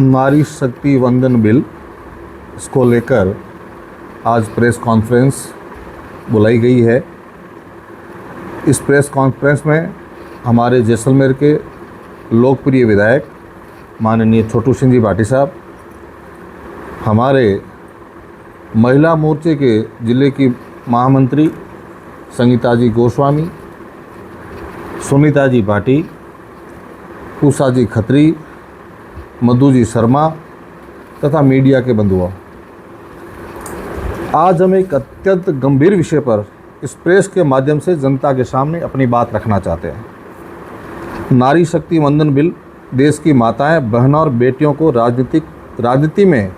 नारी शक्ति वंदन बिल इसको लेकर आज प्रेस कॉन्फ्रेंस बुलाई गई है। इस प्रेस कॉन्फ्रेंस में हमारे जैसलमेर के लोकप्रिय विधायक माननीय छोटू सिंह जी भाटी साहब, हमारे महिला मोर्चे के ज़िले की महामंत्री संगीता जी गोस्वामी, सुनीता जी भाटी, उषा जी खत्री, मधु जी शर्मा तथा मीडिया के बंधुओं, आज हम एक अत्यंत गंभीर विषय पर इस प्रेस के माध्यम से जनता के सामने अपनी बात रखना चाहते हैं। नारी शक्ति वंदन बिल देश की माताएं, बहनों और बेटियों को राजनीति में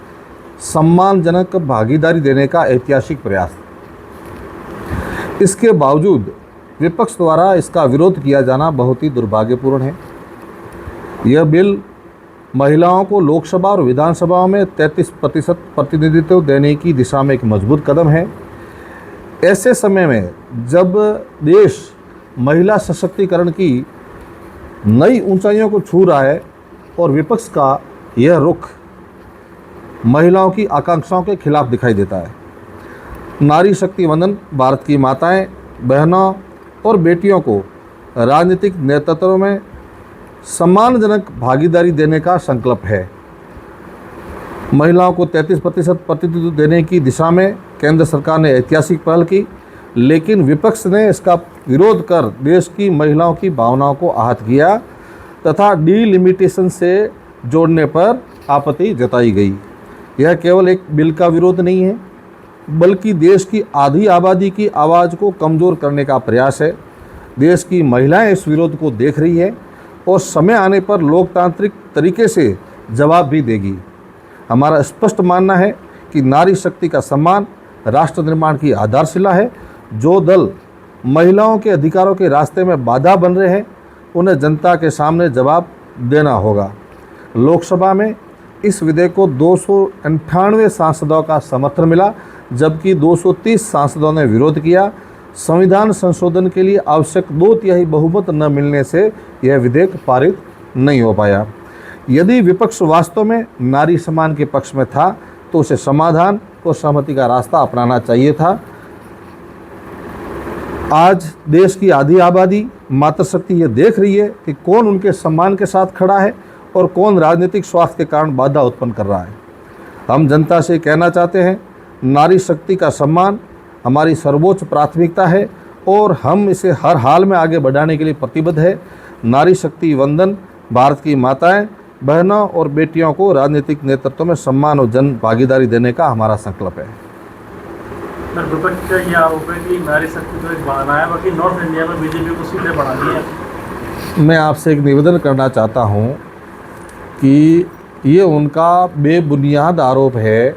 सम्मानजनक भागीदारी देने का ऐतिहासिक प्रयास। इसके बावजूद विपक्ष द्वारा इसका विरोध किया जाना बहुत ही दुर्भाग्यपूर्ण है। यह बिल महिलाओं को लोकसभा और विधानसभा में 33% प्रतिनिधित्व देने की दिशा में एक मजबूत कदम है। ऐसे समय में जब देश महिला सशक्तिकरण की नई ऊंचाइयों को छू रहा है और विपक्ष का यह रुख महिलाओं की आकांक्षाओं के खिलाफ दिखाई देता है। नारी शक्ति वंदन भारत की माताएं, बहनों और बेटियों को राजनीतिक नेतृत्व में सम्मानजनक भागीदारी देने का संकल्प है। महिलाओं को 33% प्रतिनिधित्व देने की दिशा में केंद्र सरकार ने ऐतिहासिक पहल की, लेकिन विपक्ष ने इसका विरोध कर देश की महिलाओं की भावनाओं को आहत किया तथा डिलिमिटेशन से जोड़ने पर आपत्ति जताई गई। यह केवल एक बिल का विरोध नहीं है, बल्कि देश की आधी आबादी की आवाज़ को कमज़ोर करने का प्रयास है। देश की महिलाएं इस विरोध को देख रही है और समय आने पर लोकतांत्रिक तरीके से जवाब भी देगी। हमारा स्पष्ट मानना है कि नारी शक्ति का सम्मान राष्ट्र निर्माण की आधारशिला है। जो दल महिलाओं के अधिकारों के रास्ते में बाधा बन रहे हैं, उन्हें जनता के सामने जवाब देना होगा। लोकसभा में इस विधेयक को 298 सांसदों का समर्थन मिला, जबकि 230 सांसदों ने विरोध किया। संविधान संशोधन के लिए आवश्यक 2/3 बहुमत न मिलने से यह विधेयक पारित नहीं हो पाया। यदि विपक्ष वास्तव में नारी सम्मान के पक्ष में था तो उसे समाधान और सहमति का रास्ता अपनाना चाहिए था। आज देश की आधी आबादी मातृशक्ति ये देख रही है कि कौन उनके सम्मान के साथ खड़ा है और कौन राजनीतिक स्वार्थ के कारण बाधा उत्पन्न कर रहा है। हम जनता से कहना चाहते हैं, नारी शक्ति का सम्मान हमारी सर्वोच्च प्राथमिकता है और हम इसे हर हाल में आगे बढ़ाने के लिए प्रतिबद्ध है। नारी शक्ति वंदन भारत की माताएं, बहनों और बेटियों को राजनीतिक नेतृत्व में सम्मान और जन भागीदारी देने का हमारा संकल्प है। विपक्ष का यह आरोप है कि नारी शक्ति तो एक बहाना है, बाकी नॉर्थ इंडिया में बीजेपी को सीटें बढ़ा दी है। मैं आपसे एक निवेदन करना चाहता हूं कि ये उनका बेबुनियाद आरोप है।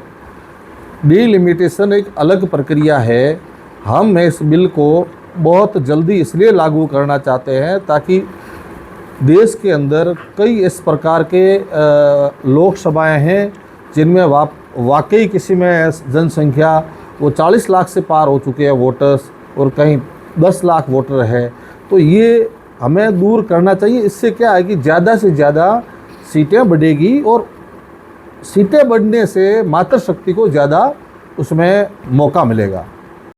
डिलिमिटेशन एक अलग प्रक्रिया है। हम इस बिल को बहुत जल्दी इसलिए लागू करना चाहते हैं ताकि देश के अंदर कई इस प्रकार के लोकसभाएं हैं जिनमें वाकई किसी में जनसंख्या वो 40 लाख से पार हो चुके हैं वोटर्स और कहीं 10 लाख वोटर है। तो ये हमें दूर करना चाहिए। इससे क्या है कि ज़्यादा से ज़्यादा सीटें बढ़ेगी और सीटें बढ़ने से मातृशक्ति को ज़्यादा उसमें मौका मिलेगा।